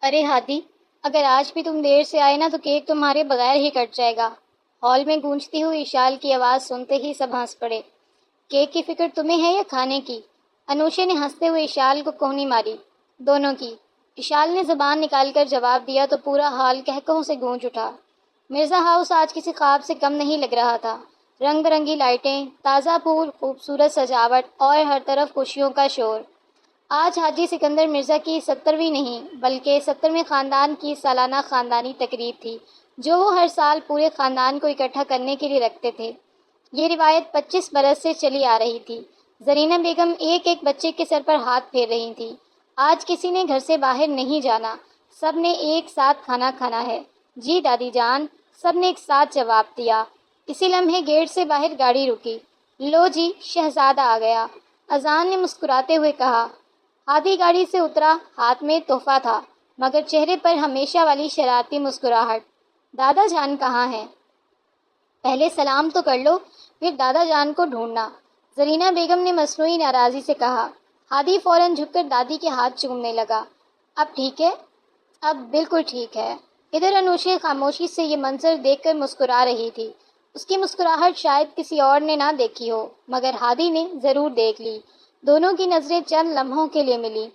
ارے ہادی، اگر آج بھی تم دیر سے آئے نا تو کیک تمہارے بغیر ہی کٹ جائے گا۔ ہال میں گونجتی ہوئی اشال کی آواز سنتے ہی سب ہنس پڑے۔ کیک کی فکر تمہیں ہے یا کھانے کی؟ انوشے نے ہنستے ہوئے اشال کو کوہنی ماری۔ دونوں کی۔ اشال نے زبان نکال کر جواب دیا تو پورا ہال قہقہوں سے گونج اٹھا۔ مرزا ہاؤس آج کسی خواب سے کم نہیں لگ رہا تھا۔ رنگ برنگی لائٹیں، تازہ پھول، خوبصورت سجاوٹ اور ہر طرف خوشیوں کا شور۔ آج حاجی سکندر مرزا کی 70ویں نہیں بلکہ 70ویں خاندان کی سالانہ خاندانی تقریب تھی جو وہ ہر سال پورے خاندان کو اکٹھا کرنے کے لیے رکھتے تھے۔ یہ روایت 25 برس سے چلی آ رہی تھی۔ زرینہ بیگم ایک ایک بچے کے سر پر ہاتھ پھیر رہی تھیں۔ آج کسی نے گھر سے باہر نہیں جانا، سب نے ایک ساتھ کھانا کھانا ہے۔ جی دادی جان، سب نے ایک ساتھ جواب دیا۔ اسی لمحے گیٹ سے باہر گاڑی رکی۔ لو جی، شہزادہ آ گیا، اذان نے مسکراتے ہوئے کہا۔ ہادی گاڑی سے اترا، ہاتھ میں تحفہ تھا مگر چہرے پر ہمیشہ والی شرارتی مسکراہٹ۔ دادا جان کہاں ہیں؟ پہلے سلام تو کر لو، پھر دادا جان کو ڈھونڈنا، زرینہ بیگم نے مصنوعی ناراضی سے کہا۔ ہادی فوراً جھک کر دادی کے ہاتھ چومنے لگا۔ اب ٹھیک ہے؟ اب بالکل ٹھیک ہے۔ ادھر انوشے خاموشی سے یہ منظر دیکھ کر مسکرا رہی تھی۔ اس کی مسکراہٹ شاید کسی اور نے نہ دیکھی ہو مگر ہادی نے ضرور دیکھ لی۔ دونوں کی نظریں چند لمحوں کے لیے ملی،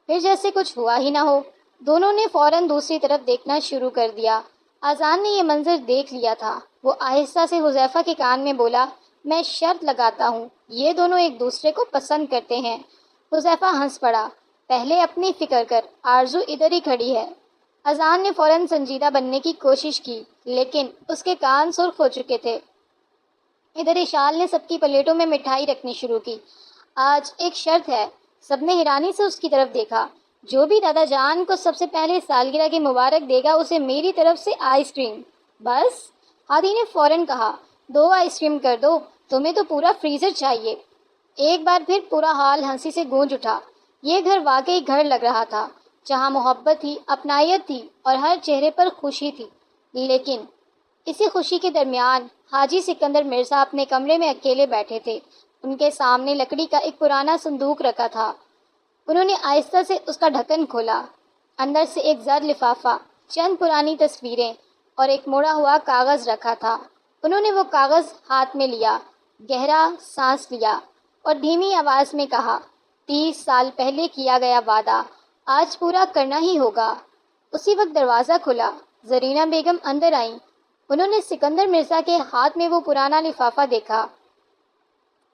پھر جیسے کچھ ہوا ہی نہ ہو دونوں نے فوراً دوسری طرف دیکھنا شروع کر دیا۔ اذان نے یہ منظر دیکھ لیا تھا۔ وہ آہستہ سے حذیفہ کے کان میں بولا، میں شرط لگاتا ہوں یہ دونوں ایک دوسرے کو پسند کرتے ہیں۔ حذیفہ ہنس پڑا۔ پہلے اپنی فکر کر، آرزو ادھر ہی کھڑی ہے۔ اذان نے فوراً سنجیدہ بننے کی کوشش کی لیکن اس کے کان سرخ ہو چکے تھے۔ ادھر اشال نے سب کی پلیٹوں میں مٹھائی رکھنی شروع کی۔ آج ایک شرط ہے۔ سب نے حیرانی سے اس کی طرف دیکھا۔ جو بھی دادا جان کو سب سے پہلے سالگرہ کی مبارک دے گا اسے میری طرف سے آئس کریم۔ بس؟ ہادی نے فوراً کہا۔ 2 آئس کریم کر دو، تمہیں تو پورا فریزر چاہیے۔ ایک بار پھر پورا ہال ہنسی سے گونج اٹھا۔ یہ گھر واقعی گھر لگ رہا تھا جہاں محبت تھی، اپنائیت تھی اور ہر چہرے پر خوشی تھی۔ لیکن اسی خوشی کے درمیان حاجی سکندر مرزا اپنے کمرے میں اکیلے بیٹھے تھے۔ ان کے سامنے لکڑی کا ایک پرانا صندوق رکھا تھا۔ انہوں نے آہستہ سے اس کا ڈھکن کھولا۔ اندر سے ایک زرد لفافہ، چند پرانی تصویریں اور ایک موڑا ہوا کاغذ رکھا تھا۔ انہوں نے وہ کاغذ ہاتھ میں لیا، گہرا سانس لیا اور دھیمی آواز میں کہا، 30 سال پہلے کیا گیا وعدہ آج پورا کرنا ہی ہوگا۔ اسی وقت دروازہ کھلا۔ زرینہ بیگم اندر آئیں۔ انہوں نے سکندر مرزا کے ہاتھ میں وہ پرانا لفافہ دیکھا۔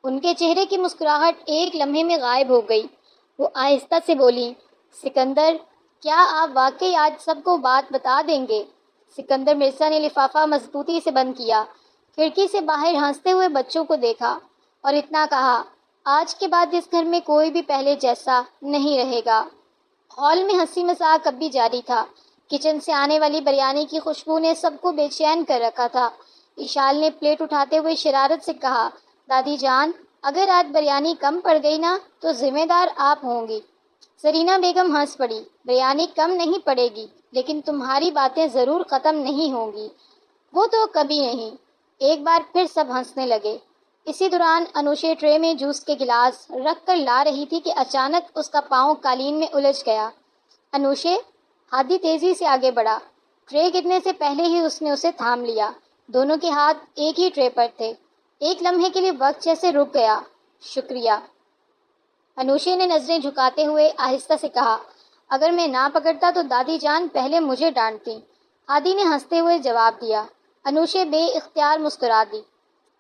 ان کے چہرے کی مسکراہٹ ایک لمحے میں غائب ہو گئی۔ وہ آہستہ سے بولی، سکندر، کیا آپ واقعی آج سب کو بات بتا دیں گے؟ سکندر مرزا نے لفافہ مضبوطی سے بند کیا، کھڑکی سے باہر ہنستے ہوئے بچوں کو دیکھا اور اتنا کہا، آج کے بعد اس گھر میں کوئی بھی پہلے جیسا نہیں رہے گا۔ ہال میں ہنسی مذاق اب بھی جاری تھا۔ کچن سے آنے والی بریانی کی خوشبو نے سب کو بے چین کر رکھا تھا۔ اشال نے پلیٹ اٹھاتے ہوئے شرارت سے کہا، دادی جان، اگر آج بریانی کم پڑ گئی نا تو ذمہ دار آپ ہوں گی۔ زرینہ بیگم ہنس پڑی، بریانی کم نہیں پڑے گی لیکن تمہاری باتیں ضرور ختم نہیں ہوں گی۔ وہ تو کبھی نہیں۔ ایک بار پھر سب ہنسنے لگے۔ اسی دوران انوشے ٹرے میں جوس کے گلاس رکھ کر لا رہی تھی کہ اچانک اس کا پاؤں قالین میں الجھ گیا۔ انوشے، ہادی تیزی سے آگے بڑھا۔ ٹرے گرنے سے پہلے ہی اس نے اسے تھام لیا۔ دونوں کے ہاتھ ایک ہی ٹرے پر تھے۔ ایک لمحے کے لیے وقت جیسے رک گیا۔ شکریہ۔ انوشے نے نظریں جھکاتے ہوئے آہستہ سے کہا، اگر میں نہ پکڑتا تو دادی جان پہلے مجھے ڈانٹتی۔ ہادی نے ہنستے ہوئے جواب دیا۔ انوشے بے اختیار مسکرا دی۔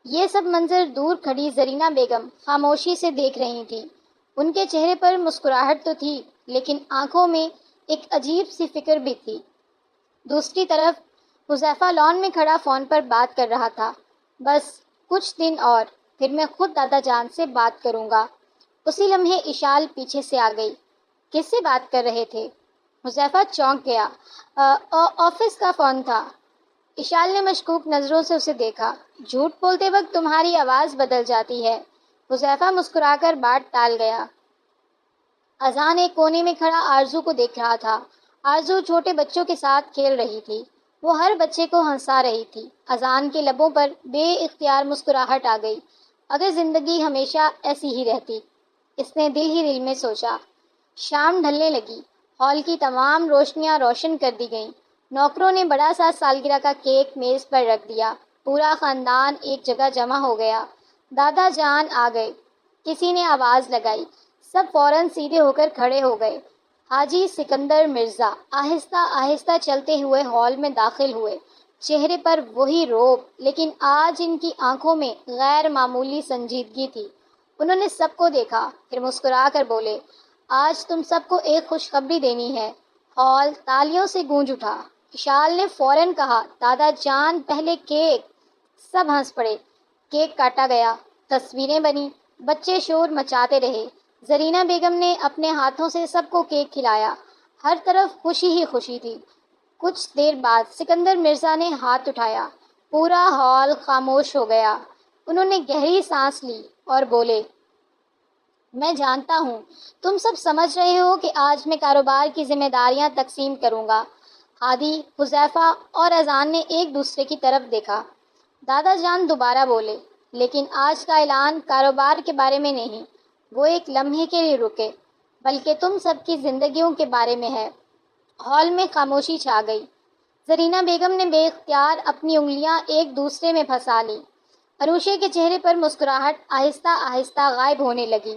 یہ سب منظر دور کھڑی زرینہ بیگم خاموشی سے دیکھ رہی تھی۔ ان کے چہرے پر مسکراہٹ تو تھی لیکن آنکھوں میں ایک عجیب سی فکر بھی تھی۔ دوسری طرف حذیفہ لان میں کھڑا فون پر بات کر رہا تھا۔ بس کچھ دن اور پھر میں خود دادا جان سے بات کروں گا۔ اسی لمحے اشال پیچھے سے آ گئی۔ کس سے بات کر رہے تھے؟ حذیفہ چونک گیا۔ آفس کا فون تھا۔ اشال نے مشکوک نظروں سے اسے دیکھا۔ جھوٹ بولتے وقت تمہاری آواز بدل جاتی ہے۔ حذیفہ مسکرا کر بات ٹال گیا۔ اذان ایک کونے میں کھڑا آرزو کو دیکھ رہا تھا۔ آرزو چھوٹے بچوں کے ساتھ کھیل رہی تھی۔ وہ ہر بچے کو ہنسا رہی تھی۔ اذان کے لبوں پر بے اختیار مسکراہٹ آ گئی۔ اگر زندگی ہمیشہ ایسی ہی رہتی، اس نے دل ہی دل میں سوچا۔ شام ڈھلنے لگی۔ ہال کی تمام روشنیاں روشن کر دی گئیں۔ نوکروں نے بڑا سا سالگرہ کا کیک میز پر رکھ دیا۔ پورا خاندان ایک جگہ جمع ہو گیا۔ دادا جان آ گئے، کسی نے آواز لگائی۔ سب فوراً سیدھے ہو کر کھڑے ہو گئے۔ حاجی سکندر مرزا آہستہ آہستہ چلتے ہوئے ہال میں داخل ہوئے، چہرے پر وہی روب، لیکن آج ان کی آنکھوں میں غیر معمولی سنجیدگی تھی۔ انہوں نے سب کو دیکھا، پھر مسکرا کر بولے، آج تم سب کو ایک خوشخبری دینی ہے۔ ہال تالیوں سے گونج اٹھا۔ اشال نے فوراً کہا، دادا جان پہلے کیک۔ سب ہنس پڑے۔ کیک کاٹا گیا، تصویریں بنی، بچے شور مچاتے رہے۔ زرینہ بیگم نے اپنے ہاتھوں سے سب کو کیک کھلایا۔ ہر طرف خوشی ہی خوشی تھی۔ کچھ دیر بعد سکندر مرزا نے ہاتھ اٹھایا۔ پورا ہال خاموش ہو گیا۔ انہوں نے گہری سانس لی اور بولے، میں جانتا ہوں تم سب سمجھ رہے ہو کہ آج میں کاروبار کی ذمہ داریاں تقسیم کروں گا۔ ہادی، حذیفہ اور اذان نے ایک دوسرے کی طرف دیکھا۔ دادا جان دوبارہ بولے، لیکن آج کا اعلان کاروبار کے بارے میں نہیں، وہ ایک لمحے کے لیے رکے، بلکہ تم سب کی زندگیوں کے بارے میں ہے۔ ہال میں خاموشی چھا گئی۔ زرینہ بیگم نے بے اختیار اپنی انگلیاں ایک دوسرے میں پھنسا لیں۔ انوشے کے چہرے پر مسکراہٹ آہستہ آہستہ غائب ہونے لگی۔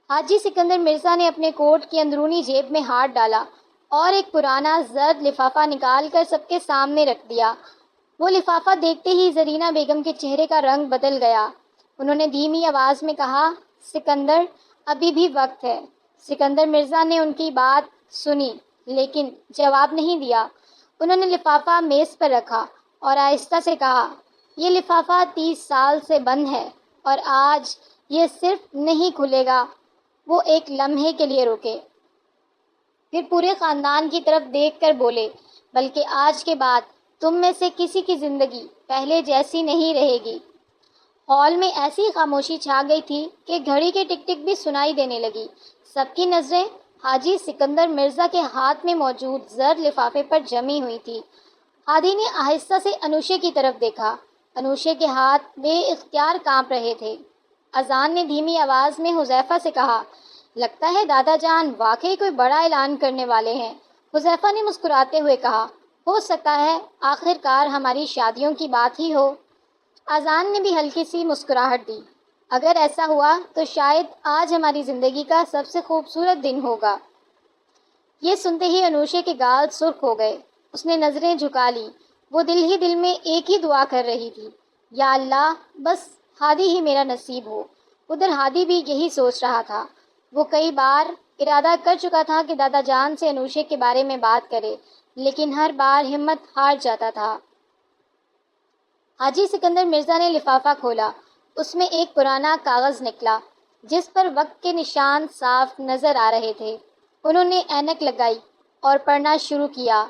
حاجی سکندر مرزا نے اپنے کوٹ کی اندرونی جیب میں ہاتھ ڈالا اور ایک پرانا زرد لفافہ نکال کر سب کے سامنے رکھ دیا۔ وہ لفافہ دیکھتے ہی زرینہ بیگم کے چہرے کا رنگ بدل گیا۔ انہوں نے دھیمی آواز میں کہا، سکندر، ابھی بھی وقت ہے۔ سکندر مرزا نے ان کی بات سنی لیکن جواب نہیں دیا۔ انہوں نے لفافہ میز پر رکھا اور آہستہ سے کہا، یہ لفافہ 30 سال سے بند ہے اور آج یہ صرف نہیں کھلے گا۔ وہ ایک لمحے کے لیے رکے، پھر پورے خاندان کی طرف دیکھ کر بولے، بلکہ آج کے بعد تم میں سے کسی کی زندگی پہلے جیسی نہیں رہے گی۔ ہال میں ایسی خاموشی چھا گئی تھی کہ گھڑی کے ٹک ٹک بھی سنائی دینے لگی۔ سب کی نظریں حاجی سکندر مرزا کے ہاتھ میں موجود زرد لفافے پر جمی ہوئی تھی۔ ہادی نے آہستہ سے انوشے کی طرف دیکھا۔ انوشے کے ہاتھ بے اختیار کانپ رہے تھے۔ اذان نے دھیمی آواز میں حذیفہ سے کہا، لگتا ہے دادا جان واقعی کوئی بڑا اعلان کرنے والے ہیں۔ حذیفہ نے مسکراتے ہوئے کہا، ہو سکتا ہے آخر کار ہماری شادیوں کی بات ہی ہو۔ اذان نے بھی ہلکی سی مسکراہٹ دی، اگر ایسا ہوا تو شاید آج ہماری زندگی کا سب سے خوبصورت دن ہوگا۔ یہ سنتے ہی انوشے کے گال سرخ ہو گئے۔ اس نے نظریں جھکا لی۔ وہ دل ہی دل میں ایک ہی دعا کر رہی تھی، یا اللہ بس ہادی ہی میرا نصیب ہو۔ ادھر ہادی بھی یہی سوچ رہا تھا۔ وہ کئی بار ارادہ کر چکا تھا کہ دادا جان سے انوشے کے بارے میں بات کرے، لیکن ہر بار ہمت ہار جاتا تھا۔ حاجی سکندر مرزا نے لفافہ کھولا۔ اس میں ایک پرانا کاغذ نکلا جس پر وقت کے نشان صاف نظر آ رہے تھے۔ انہوں نے اینک لگائی اور پڑھنا شروع کیا،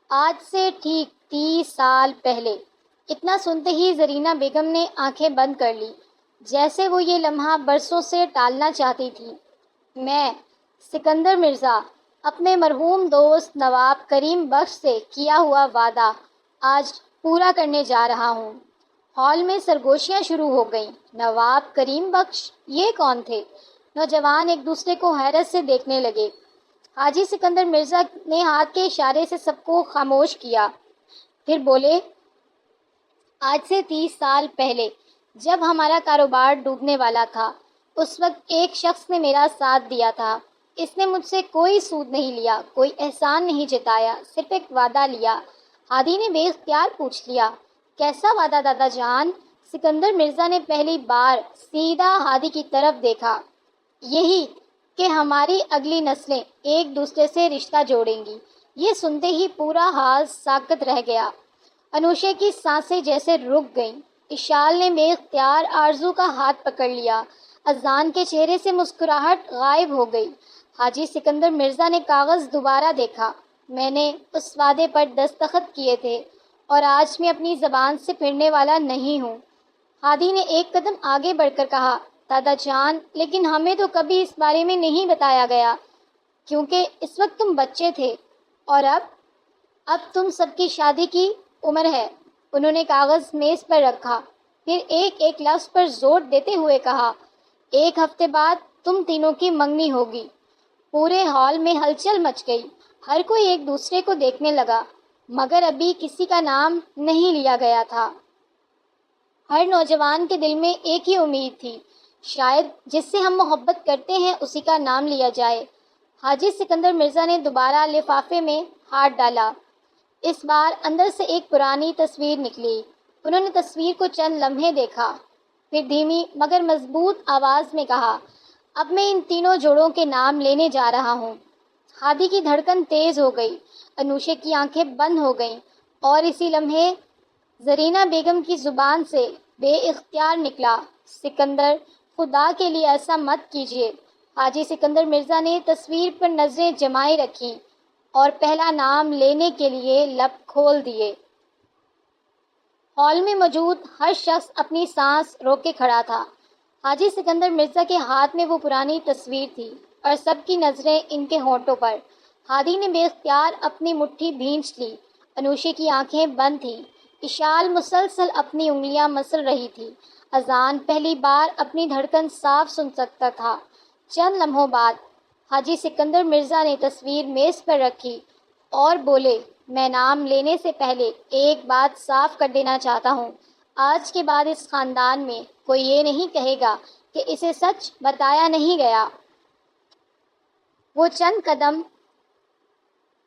آج سے ٹھیک 30 سال پہلے۔ اتنا سنتے ہی زرینہ بیگم نے آنکھیں بند کر لی، جیسے وہ یہ لمحہ برسوں سے ٹالنا چاہتی تھی۔ میں سکندر مرزا اپنے مرحوم دوست نواب کریم بخش سے کیا ہوا وعدہ آج پورا کرنے جا رہا ہوں۔ ہال میں سرگوشیاں شروع ہو گئیں۔ نواب کریم بخش، یہ کون تھے؟ نوجوان ایک دوسرے کو حیرت سے دیکھنے لگے۔ حاجی سکندر مرزا نے ہاتھ کے اشارے سے سب کو خاموش کیا، پھر بولے، آج سے 30 سال پہلے جب ہمارا کاروبار ڈوبنے والا تھا، اس وقت ایک شخص نے میرا ساتھ دیا تھا۔ اس نے مجھ سے کوئی سود نہیں لیا، کوئی احسان نہیں جتایا، صرف ایک وعدہ لیا۔ ہادی نے بے اختیار پوچھ لیا، کیسا وعدہ دادا جان؟ سکندر مرزا نے پہلی بار سیدھا ہادی کی طرف دیکھا، یہی کہ ہماری اگلی نسلیں ایک دوسرے سے رشتہ جوڑیں گی۔ یہ سنتے ہی پورا ہال ساکت رہ گیا۔ انوشے کی سانسیں جیسے رک گئیں۔ اشال نے بے اختیار آرزو کا ہاتھ پکڑ لیا۔ اذان کے چہرے سے مسکراہٹ غائب ہو گئی۔ حاجی سکندر مرزا نے کاغذ دوبارہ دیکھا۔ میں نے اس وعدے پر دستخط کیے تھے اور آج میں اپنی زبان سے پھرنے والا نہیں ہوں۔ ہادی نے ایک قدم آگے بڑھ کر کہا، دادا جان، لیکن ہمیں تو کبھی اس بارے میں نہیں بتایا گیا، کیونکہ اس وقت تم بچے تھے، اور اب تم سب کی شادی کی عمر ہے۔ انہوں نے کاغذ میز پر رکھا، پھر ایک ایک لفظ پر زور دیتے ہوئے کہا، 1 ہفتے بعد تم تینوں کی منگنی ہوگی۔ پورے ہال میں ہلچل مچ گئی، ہر کوئی ایک دوسرے کو دیکھنے لگا، مگر ابھی کسی کا نام نہیں لیا گیا تھا۔ ہر نوجوان کے دل میں ایک ہی امید تھی، شاید جس سے ہم محبت کرتے ہیں اسی کا نام لیا جائے۔ حاجی سکندر مرزا نے دوبارہ لفافے میں ہاتھ ڈالا۔ اس بار اندر سے ایک پرانی تصویر نکلی۔ انہوں نے تصویر کو چند لمحے دیکھا، پھر دھیمی مگر مضبوط آواز میں کہا، اب میں ان تینوں جوڑوں کے نام لینے جا رہا ہوں۔ ہادی کی دھڑکن تیز ہو گئی، انوشے کی آنکھیں بند ہو گئیں، اور اسی لمحے زرینہ بیگم کی زبان سے بے اختیار نکلا، سکندر، خدا کے لیے ایسا مت کیجیے۔ حاجی سکندر مرزا نے تصویر پر نظریں جمائے رکھیں اور پہلا نام لینے کے لیے لب کھول دیے۔ ہال میں موجود ہر شخص اپنی سانس روک کے کھڑا تھا۔ حاجی سکندر مرزا کے ہاتھ میں وہ پرانی تصویر تھی اور سب کی نظریں ان کے ہونٹوں پر۔ ہادی نے بے اختیار اپنی مٹھی بھینچ لی، انوشے کی آنکھیں بند تھیں، اشال مسلسل اپنی انگلیاں مسل رہی تھی، اذان پہلی بار اپنی دھڑکن صاف سن سکتا تھا۔ چند لمحوں بعد حاجی سکندر مرزا نے تصویر میز پر رکھی اور بولے، میں نام لینے سے پہلے ایک بات صاف کر دینا چاہتا ہوں، آج کے بعد اس خاندان میں کوئی یہ نہیں کہے گا کہ اسے سچ بتایا نہیں گیا۔ وہ چند قدم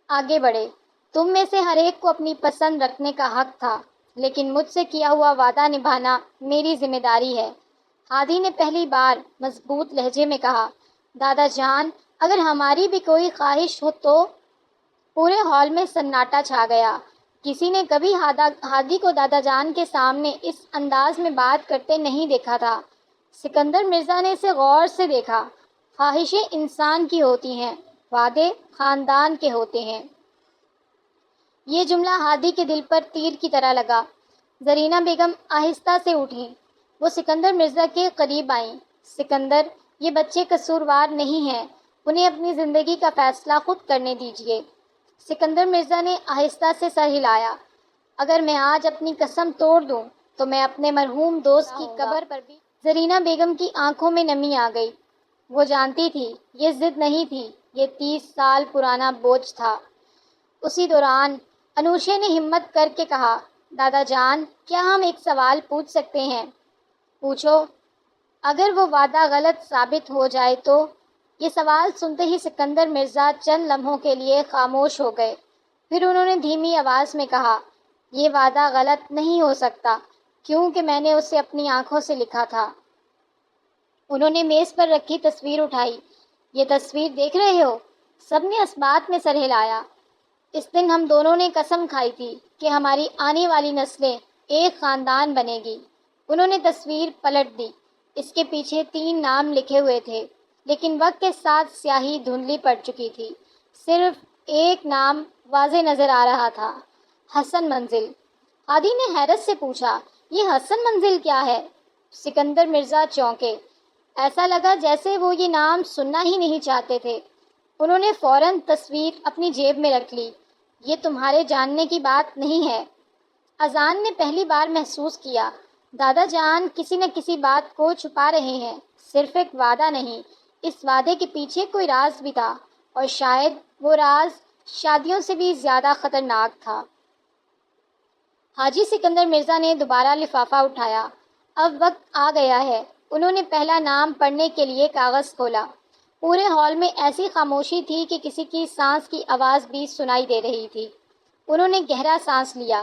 آگے بڑھے، تم میں سے ہر ایک کو اپنی پسند رکھنے کا حق تھا، لیکن مجھ سے کیا ہوا وعدہ نبھانا میری ذمہ داری ہے۔ ہادی نے پہلی بار مضبوط لہجے میں کہا، دادا جان، اگر ہماری بھی کوئی خواہش ہو تو۔ پورے ہال میں سناٹا چھا گیا، کسی نے کبھی ہادی کو دادا جان کے سامنے اس انداز میں بات کرتے نہیں دیکھا تھا۔ سکندر مرزا نے اسے غور سے دیکھا، خواہشیں انسان کی ہوتی ہیں، وعدے خاندان کے ہوتے ہیں۔ یہ جملہ ہادی کے دل پر تیر کی طرح لگا۔ زرینہ بیگم آہستہ سے اٹھیں، وہ سکندر مرزا کے قریب آئیں۔ سکندر، یہ بچے قصوروار نہیں ہیں، انہیں اپنی زندگی کا فیصلہ خود کرنے دیجیے۔ سکندر مرزا نے آہستہ سے سر ہلایا، اگر میں آج اپنی قسم توڑ دوں تو میں اپنے مرحوم دوست کی قبر پر بھی۔ زرینہ بیگم کی آنکھوں میں نمی آ گئی، وہ جانتی تھی یہ ضد نہیں تھی، یہ 30 سال پرانا بوجھ تھا۔ اسی دوران انوشے نے ہمت کر کے کہا، دادا جان، کیا ہم ایک سوال پوچھ سکتے ہیں؟ پوچھو۔ اگر وہ وعدہ غلط ثابت ہو جائے تو؟ یہ سوال سنتے ہی سکندر مرزا چند لمحوں کے لیے خاموش ہو گئے، پھر انہوں نے دھیمی آواز میں کہا، یہ وعدہ غلط نہیں ہو سکتا کیونکہ میں نے اسے اپنی آنکھوں سے لکھا تھا۔ انہوں نے میز پر رکھی تصویر اٹھائی، یہ تصویر دیکھ رہے ہو؟ سب نے اس بات میں سر ہلایا۔ اس دن ہم دونوں نے قسم کھائی تھی کہ ہماری آنے والی نسلیں ایک خاندان بنے گی۔ انہوں نے تصویر پلٹ دی، اس کے پیچھے 3 نام لکھے ہوئے تھے، لیکن وقت کے ساتھ سیاہی دھندلی پڑ چکی تھی، صرف ایک نام واضح نظر آ رہا تھا، حسن منزل۔ ہادی نے حیرت سے پوچھا، یہ حسن منزل کیا ہے؟ سکندر مرزا چونکے، ایسا لگا جیسے وہ یہ نام سننا ہی نہیں چاہتے تھے۔ انہوں نے فوراً تصویر اپنی جیب میں رکھ لی، یہ تمہارے جاننے کی بات نہیں ہے۔ اذان نے پہلی بار محسوس کیا، دادا جان کسی نہ کسی بات کو چھپا رہے ہیں، صرف ایک وعدہ نہیں، اس وعدے کے پیچھے کوئی راز بھی تھا، اور شاید وہ راز شادیوں سے بھی زیادہ خطرناک تھا۔ حاجی سکندر مرزا نے دوبارہ لفافہ اٹھایا، اب وقت آ گیا ہے۔ انہوں نے پہلا نام پڑھنے کے لیے کاغذ کھولا۔ پورے ہال میں ایسی خاموشی تھی کہ کسی کی سانس کی آواز بھی سنائی دے رہی تھی۔ انہوں نے گہرا سانس لیا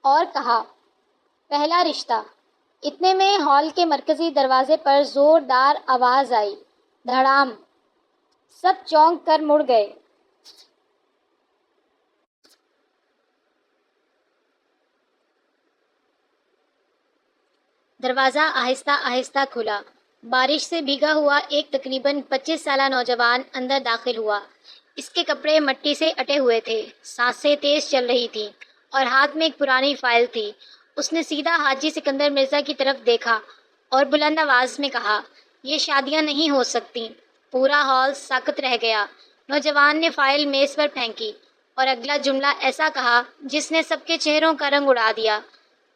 اور کہا، پہلا رشتہ۔ اتنے میں ہال کے مرکزی دروازے پر زوردار آواز آئی، دھڑام! سب چونک کر مڑ گئے۔ دروازہ آہستہ آہستہ کھلا، بارش سے بھیگا ہوا ایک تقریباً 25 سالہ نوجوان اندر داخل ہوا۔ اس کے کپڑے مٹی سے اٹے ہوئے تھے، سانسیں تیز چل رہی تھیں، اور ہاتھ میں ایک پرانی فائل تھی۔ اس نے سیدھا حاجی سکندر مرزا کی طرف دیکھا اور بلند آواز میں کہا، یہ شادیاں نہیں ہو سکتیں۔ پورا ہال ساکت رہ گیا۔ نوجوان نے فائل میز پر پھینکی اور اگلا جملہ ایسا کہا جس نے سب کے چہروں کا رنگ اڑا دیا،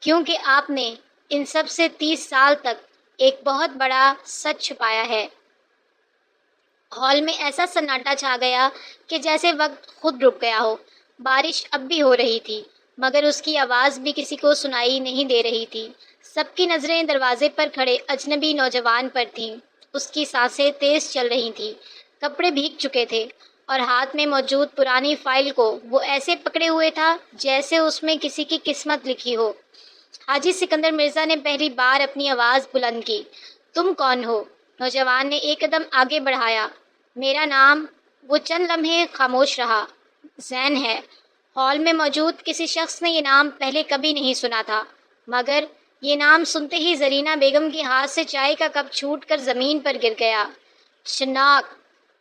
کیونکہ آپ نے ان سب سے 30 سال تک ایک بہت بڑا سچ چھپایا ہے۔ ہال میں ایسا سناٹا چھا گیا کہ جیسے وقت خود رک گیا ہو۔ بارش اب بھی ہو رہی تھی مگر اس کی آواز بھی کسی کو سنائی نہیں دے رہی تھی۔ سب کی نظریں دروازے پر کھڑے اجنبی نوجوان پر تھیں۔ اس کی سانسیں تیز چل رہی تھیں، کپڑے بھیگ چکے تھے اور ہاتھ میں موجود پرانی فائل کو وہ ایسے پکڑے ہوئے تھا جیسے اس میں کسی کی قسمت لکھی ہو۔ حاجی سکندر مرزا نے پہلی بار اپنی آواز بلند کی۔ تم کون ہو؟ نوجوان نے ایک قدم آگے بڑھایا۔ میرا نام… وہ چند لمحے خاموش رہا۔ زین ہے۔ ہال میں موجود کسی شخص نے یہ نام پہلے کبھی نہیں سنا تھا، مگر یہ نام سنتے ہی زرینہ بیگم کے ہاتھ سے چائے کا کپ چھوٹ کر زمین پر گر گیا۔ شناک!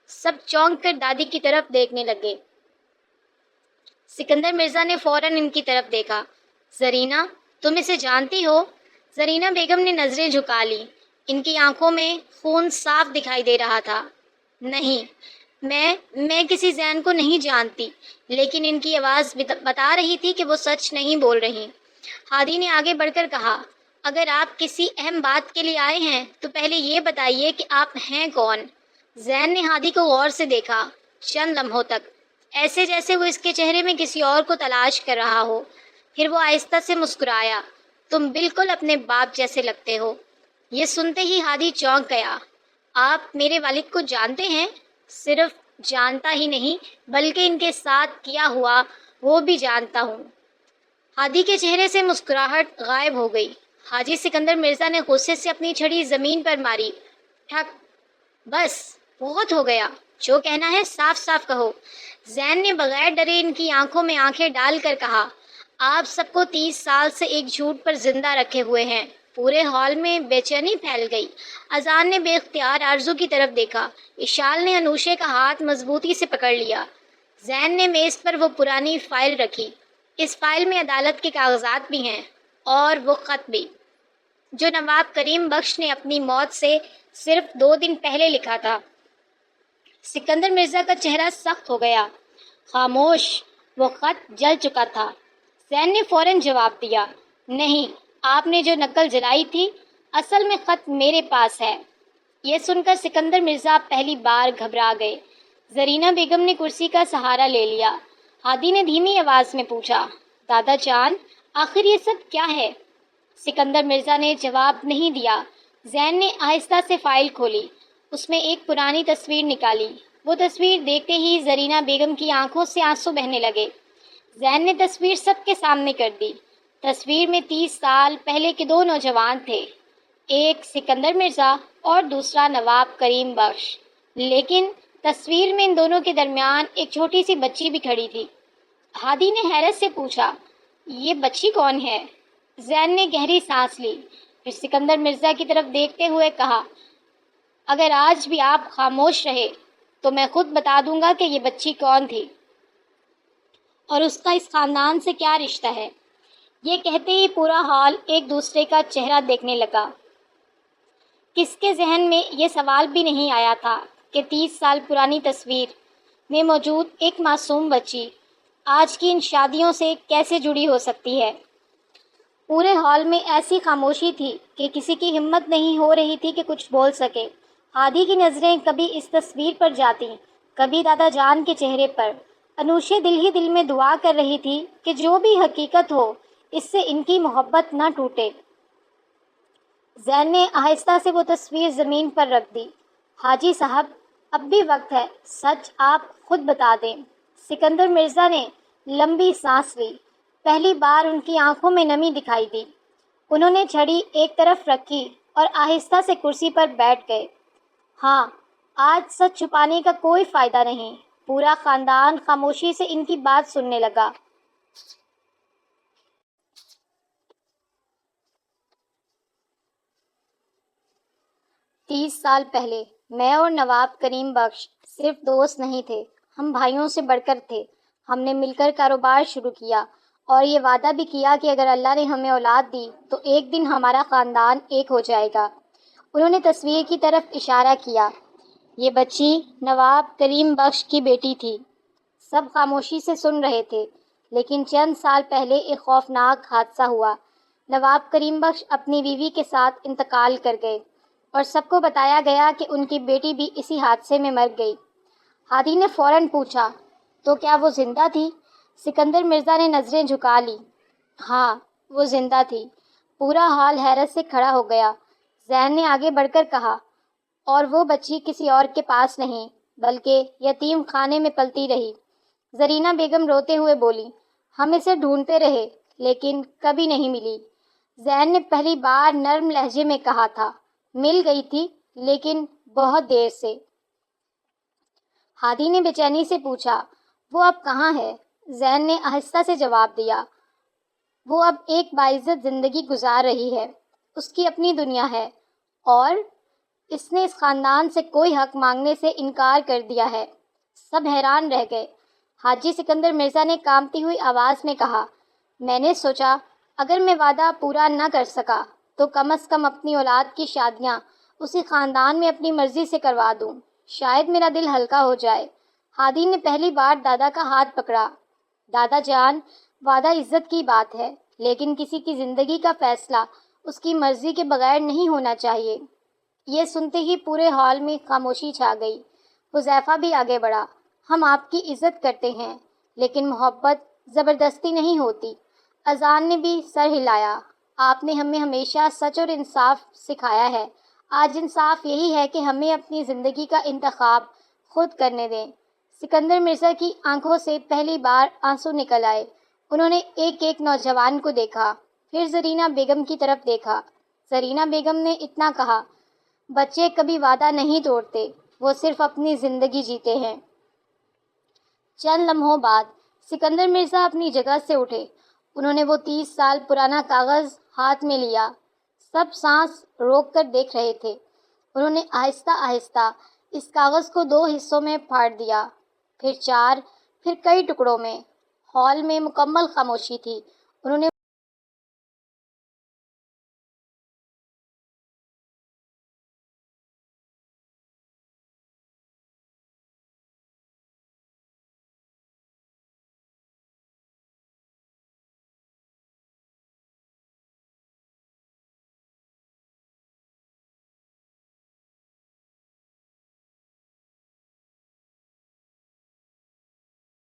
سب چونک کر دادی کی طرف دیکھنے لگے۔ سکندر مرزا نے فوراً ان کی طرف دیکھا۔ زرینہ، تم اسے جانتی ہو؟ زرینہ بیگم نے نظریں جھکا لی۔ ان کی آنکھوں میں خون صاف دکھائی دے رہا تھا۔ نہیں، میں کسی زین کو نہیں جانتی، لیکن ان کی آواز بتا رہی تھی کہ وہ سچ نہیں بول رہی۔ ہادی نے آگے بڑھ کر کہا، اگر آپ کسی اہم بات کے لیے آئے ہیں تو پہلے یہ بتائیے کہ آپ ہیں کون؟ زین نے ہادی کو غور سے دیکھا، چند لمحوں تک، ایسے جیسے وہ اس کے چہرے میں کسی اور کو تلاش کر رہا ہو۔ پھر وہ آہستہ سے مسکرایا۔ تم بالکل اپنے باپ جیسے لگتے ہو۔ یہ سنتے ہی ہادی چونک گیا۔ آپ میرے والد کو جانتے ہیں؟ صرف جانتا ہی نہیں بلکہ ان کے ساتھ کیا ہوا وہ بھی جانتا ہوں۔ ہادی کے چہرے سے مسکراہٹ غائب ہو گئی۔ حاجی سکندر مرزا نے غصے سے اپنی چھڑی زمین پر ماری۔ ٹھک! بس بہت ہو گیا، جو کہنا ہے صاف صاف کہو۔ زین نے بغیر ڈرے ان کی آنکھوں میں آنکھیں ڈال کر کہا، آپ سب کو 30 سال سے ایک جھوٹ پر زندہ رکھے ہوئے ہیں۔ پورے ہال میں بے چینی پھیل گئی۔ اذان نے بے اختیار آرزو کی طرف دیکھا۔ اشال نے انوشے کا ہاتھ مضبوطی سے پکڑ لیا۔ زین نے میز پر وہ پرانی فائل رکھی۔ اس فائل میں عدالت کے کاغذات بھی ہیں اور وہ خط بھی، جو نواب کریم بخش نے اپنی موت سے صرف 2 دن پہلے لکھا تھا۔ سکندر مرزا کا چہرہ سخت ہو گیا۔ خاموش! وہ خط جل چکا تھا۔ زین نے فوراً جواب دیا، نہیں، آپ نے جو نقل جلائی تھی، اصل میں خط میرے پاس ہے۔ یہ سن کر سکندر مرزا پہلی بار گھبرا گئے۔ زرینہ بیگم نے کرسی کا سہارا لے لیا۔ ہادی نے دھیمی آواز میں پوچھا، دادا جان، آخر یہ سب کیا ہے؟ سکندر مرزا نے جواب نہیں دیا۔ زین نے آہستہ سے فائل کھولی۔ اس میں ایک پرانی تصویر نکالی۔ وہ تصویر دیکھتے ہی زرینہ بیگم کی آنکھوں سے آنسو بہنے لگے۔ زین نے تصویر سب کے سامنے کر دی۔ تصویر میں 30 سال پہلے کے 2 نوجوان تھے، ایک سکندر مرزا اور دوسرا نواب کریم بخش، لیکن تصویر میں ان دونوں کے درمیان ایک چھوٹی سی بچی بھی کھڑی تھی۔ ہادی نے حیرت سے پوچھا، یہ بچی کون ہے؟ زین نے گہری سانس لی، پھر سکندر مرزا کی طرف دیکھتے ہوئے کہا، اگر آج بھی آپ خاموش رہے تو میں خود بتا دوں گا کہ یہ بچی کون تھی اور اس کا اس خاندان سے کیا رشتہ ہے۔ یہ کہتے ہی پورا ہال ایک دوسرے کا چہرہ دیکھنے لگا۔ کس کے ذہن میں یہ سوال بھی نہیں آیا تھا کہ 30 سال پرانی تصویر میں موجود ایک معصوم بچی آج کی ان شادیوں سے کیسے جڑی ہو سکتی ہے۔ پورے ہال میں ایسی خاموشی تھی کہ کسی کی ہمت نہیں ہو رہی تھی کہ کچھ بول سکے۔ ہادی کی نظریں کبھی اس تصویر پر جاتی، کبھی دادا جان کے چہرے پر۔ انوشے دل ہی دل میں دعا کر رہی تھی کہ جو بھی حقیقت ہو، اس سے ان کی محبت نہ ٹوٹے۔ زین نے آہستہ سے وہ تصویر زمین پر رکھ دی۔ حاجی صاحب، اب بھی وقت ہے، سچ آپ خود بتا دیں۔ سکندر مرزا نے لمبی سانس لی۔ پہلی بار ان کی آنکھوں میں نمی دکھائی دی۔ انہوں نے چھڑی ایک طرف رکھی اور آہستہ سے کرسی پر بیٹھ گئے۔ ہاں، آج سچ چھپانے کا کوئی فائدہ نہیں۔ پورا خاندان خاموشی سے ان کی بات سننے لگا۔ 30 سال پہلے میں اور نواب کریم بخش صرف دوست نہیں تھے، ہم بھائیوں سے بڑھ کر تھے۔ ہم نے مل کر کاروبار شروع کیا اور یہ وعدہ بھی کیا کہ اگر اللہ نے ہمیں اولاد دی تو ایک دن ہمارا خاندان ایک ہو جائے گا۔ انہوں نے تصویر کی طرف اشارہ کیا۔ یہ بچی نواب کریم بخش کی بیٹی تھی۔ سب خاموشی سے سن رہے تھے، لیکن چند سال پہلے ایک خوفناک حادثہ ہوا۔ نواب کریم بخش اپنی بیوی کے ساتھ انتقال کر گئے۔ اور سب کو بتایا گیا کہ ان کی بیٹی بھی اسی حادثے میں مر گئی۔ ہادی نے فوراً پوچھا، تو کیا وہ زندہ تھی؟ سکندر مرزا نے نظریں جھکا لی۔ ہاں، وہ زندہ تھی۔ پورا ہال حیرت سے کھڑا ہو گیا۔ زین نے آگے بڑھ کر کہا، اور وہ بچی کسی اور کے پاس نہیں بلکہ یتیم خانے میں پلتی رہی۔ زرینہ بیگم روتے ہوئے بولی، ہم اسے ڈھونڈتے رہے لیکن کبھی نہیں ملی۔ زین نے پہلی بار نرم لہجے میں کہا تھا، مل گئی تھی لیکن بہت دیر سے۔ ہادی نے بے چینی سے پوچھا، وہ اب کہاں ہے؟ زین نے آہستہ سے جواب دیا، وہ اب ایک باعزت زندگی گزار رہی ہے۔ اس کی اپنی دنیا ہے اور اس نے اس خاندان سے کوئی حق مانگنے سے انکار کر دیا ہے۔ سب حیران رہ گئے۔ حاجی سکندر مرزا نے کانپتی ہوئی آواز میں کہا، میں نے سوچا اگر میں وعدہ پورا نہ کر سکا تو کم از کم اپنی اولاد کی شادیاں اسی خاندان میں اپنی مرضی سے کروا دوں، شاید میرا دل ہلکا ہو جائے۔ ہادی نے پہلی بار دادا کا ہاتھ پکڑا۔ دادا جان، وعدہ عزت کی بات ہے لیکن کسی کی زندگی کا فیصلہ اس کی مرضی کے بغیر نہیں ہونا چاہیے۔ یہ سنتے ہی پورے ہال میں خاموشی چھا گئی۔ حذیفہ بھی آگے بڑھا، ہم آپ کی عزت کرتے ہیں لیکن محبت زبردستی نہیں ہوتی۔ اذان نے بھی سر ہلایا، آپ نے ہمیں ہمیشہ سچ اور انصاف سکھایا ہے، آج انصاف یہی ہے کہ ہمیں اپنی زندگی کا انتخاب خود کرنے دیں۔ سکندر مرزا کی آنکھوں سے پہلی بار آنسو نکل آئے۔ انہوں نے ایک ایک نوجوان کو دیکھا، پھر زرینہ بیگم کی طرف دیکھا۔ زرینہ بیگم نے اتنا کہا، بچے کبھی وعدہ نہیں توڑتے، وہ صرف اپنی زندگی جیتے ہیں۔ چند لمحوں بعد سکندر مرزا اپنی جگہ سے اٹھے۔ انہوں نے وہ 30 سال پرانا کاغذ ہاتھ میں لیا۔ سب سانس روک کر دیکھ رہے تھے۔ انہوں نے آہستہ آہستہ اس کاغذ کو 2 حصوں میں پھاڑ دیا، پھر 4، پھر کئی ٹکڑوں میں۔ ہال میں مکمل خاموشی تھی۔ انہوں نے